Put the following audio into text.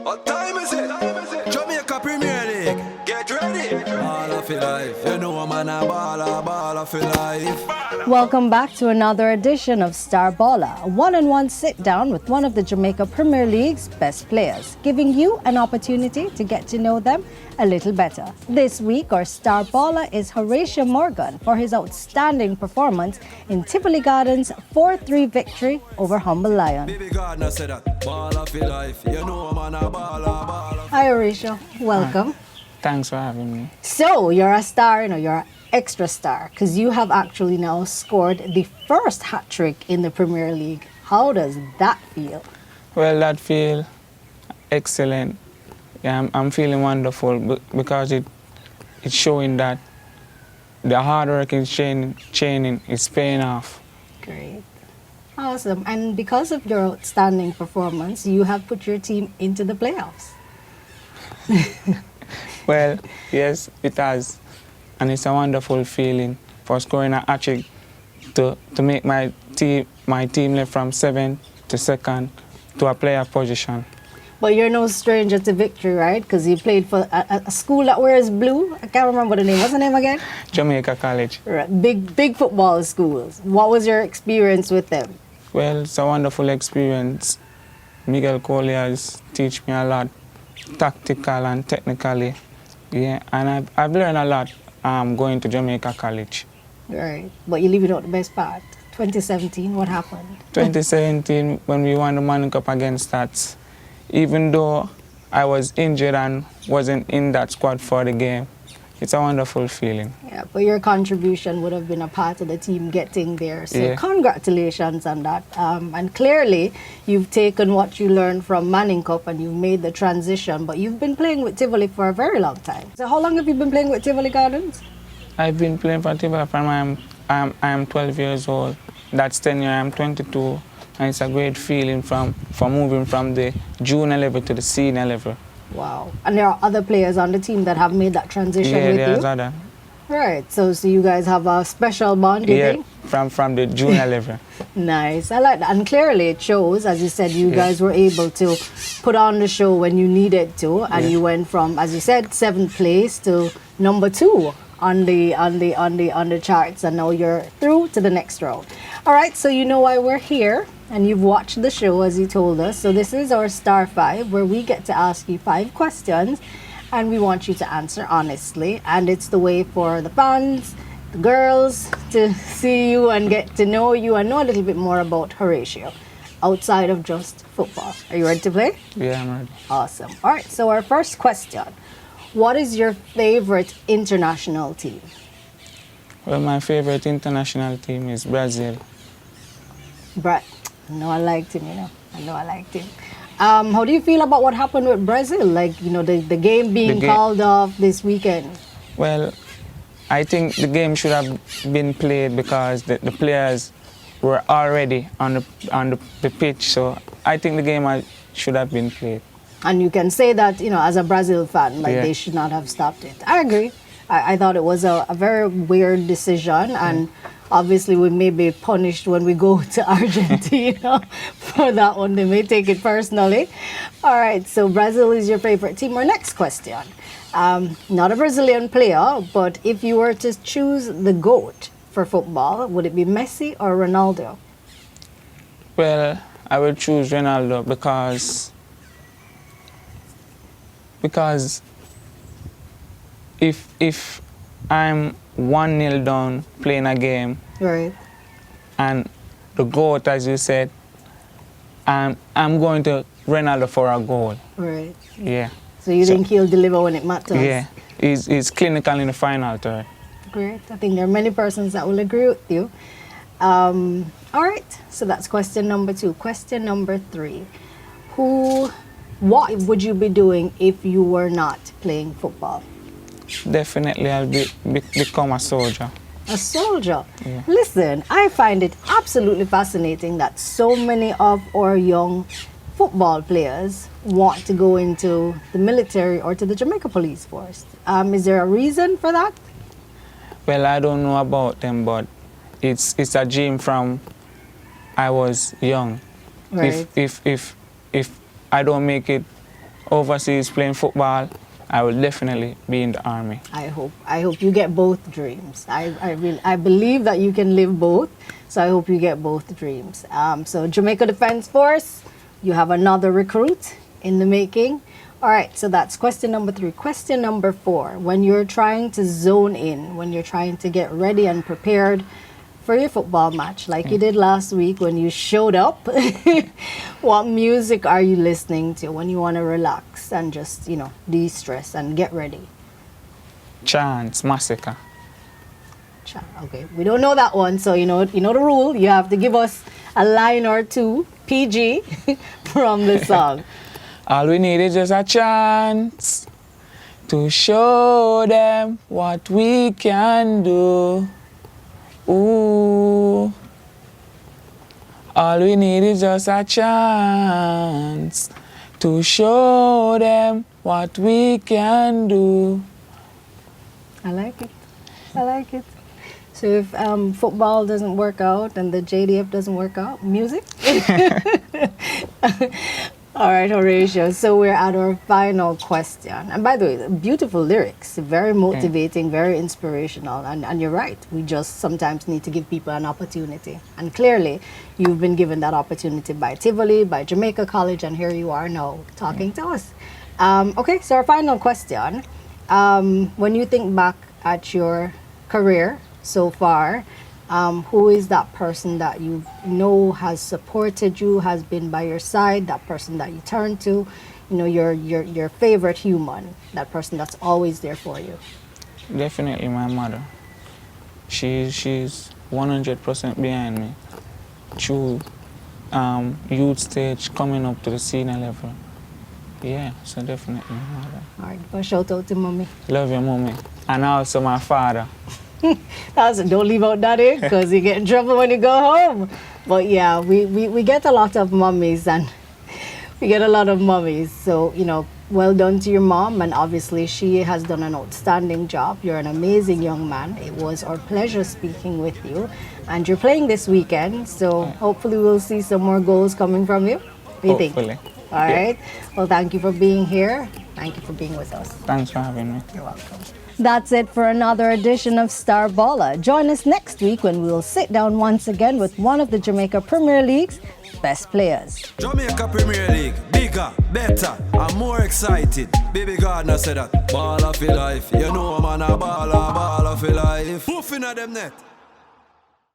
What time is it? Jamaica Premier Laegue. Get ready. Balla for life. You know man a Balla for life. Welcome back to another edition of Star Balla, a one-on-one sit-down with one of the Jamaica Premier League's best players, giving you an opportunity to get to know them a little better. This week, our Star Balla is Horatio Morgan for his outstanding performance in Tivoli Gardens' 4-3 victory over Humble Lion. Hi Horatio, welcome. Hi. Thanks for having me. So, you're a star, you're an extra star, because you have actually now scored the first hat-trick in the Premier League. How does that feel? Well, that feel excellent. Yeah, I'm feeling wonderful because it's showing that the hard work and training is paying off. Great. Awesome. And because of your outstanding performance, you have put your team into the playoffs. Well, yes, it has. And it's a wonderful feeling for scoring a hat-trick to make my team lift from 7th to 2nd to a player position. But you're no stranger to victory, right? Because you played for a school that wears blue. I can't remember the name. What's the name again? Jamaica College. Right. Big football schools. What was your experience with them? Well, it's a wonderful experience. Miguel Colliers teach me a lot, tactical and technically. Yeah, and I've learned a lot going to Jamaica College. Right. But you're leaving out the best part. 2017, what happened? 2017, when we won the Manning Cup against Stats, even though I was injured and wasn't in that squad for the game, it's a wonderful feeling. Yeah, but your contribution would have been a part of the team getting there. So yeah. Congratulations on that. And clearly, you've taken what you learned from Manning Cup and you've made the transition. But you've been playing with Tivoli for a very long time. So how long have you been playing with Tivoli Gardens? I've been playing for Tivoli from I'm 12 years old. That's 10 years. I'm 22. And it's a great feeling from moving from the junior level to the senior level. Wow. And there are other players on the team that have made that transition with you? Yeah, there's other. Right. So you guys have a special bond, you think? From the junior level. Nice. I like that. And clearly it shows, as you said, you guys were able to put on the show when you needed to. And you went from, as you said, 7th place to number 2 on the charts, and now you're through to the next round. All right, so you know why we're here, and you've watched the show as you told us. So this is our Star 5, where we get to ask you 5 questions, and we want you to answer honestly. And it's the way for the fans, the girls, to see you and get to know you and know a little bit more about Horatio outside of just football. Are you ready to play? Yeah, I'm ready. Awesome. All right, so our first question. What is your favorite international team? Well, my favorite international team is Brazil. I know I liked him, I know I liked him. How do you feel about what happened with Brazil? Like, the game being called off this weekend. Well, I think the game should have been played because the players were already on the pitch. So I think the game should have been played. And you can say that, as a Brazil fan, they should not have stopped it. I agree. I thought it was a very weird decision, and obviously we may be punished when we go to Argentina for that one. They may take it personally. All right, so Brazil is your favorite team. Our next question. Not a Brazilian player, but if you were to choose the GOAT for football, would it be Messi or Ronaldo? Well, I will choose Ronaldo because if I'm 1-0 down playing a game, right, and the GOAT, as you said, I'm going to Ronaldo for a goal. Right. Yeah. So you think he'll deliver when it matters? Yeah. He's clinical in the final third. Great. I think there are many persons that will agree with you. All right. So that's question number 2. Question number 3. What would you be doing if you were not playing football? Definitely, I'll become a soldier. A soldier? Yeah. Listen, I find it absolutely fascinating that so many of our young football players want to go into the military or to the Jamaica Police Force. Is there a reason for that? Well, I don't know about them, but it's a dream from I was young. Right. If I don't make it overseas playing football, I will definitely be in the army. I hope you get both dreams. I believe that you can live both, so I hope you get both dreams. So Jamaica Defence Force, you have another recruit in the making. All right, so that's question number 3. Question number 4, when you're trying to zone in, when you're trying to get ready and prepared for your football match, like you did last week when you showed up, what music are you listening to when you want to relax and just, you know, de-stress and get ready? Chance, Massacre. Okay, we don't know that one, so you know the rule. You have to give us a line or two, PG, from the song. All we need is just a chance to show them what we can do. Ooh. All we need is just a chance to show them what we can do. I like it. I like it. So if football doesn't work out and the JDF doesn't work out, music? All right, Horatio. So we're at our final question. And by the way, beautiful lyrics, very motivating, very inspirational. And you're right. We just sometimes need to give people an opportunity. And clearly, you've been given that opportunity by Tivoli, by Jamaica College, and here you are now talking to us. Okay, so our final question. When you think back at your career so far, who is that person that you know has supported you, has been by your side, that person that you turn to, you know, your favorite human, that person that's always there for you? Definitely my mother. She's 100% behind me. Through youth stage, coming up to the senior level. Yeah, so definitely my mother. All right, well, shout out to mommy. Love you, mommy. And also my father. Don't leave out daddy, because you get in trouble when you go home. But yeah, we get a lot of mummies, and we get a lot of mummies. So, you know, well done to your mom, and obviously she has done an outstanding job. You're an amazing young man. It was our pleasure speaking with you, and you're playing this weekend, so hopefully we'll see some more goals coming from you. What do you think? Hopefully. All right. Well, thank you for being here. Thank you for being with us. Thanks for having me. You're welcome. That's it for another edition of Star Balla. Join us next week when we will sit down once again with one of the Jamaica Premier League's best players. Jamaica Premier League, bigger, better, and more excited. Baby Gardner said that. Balla for life. You know, man, a Balla for life. Hoofing at them net.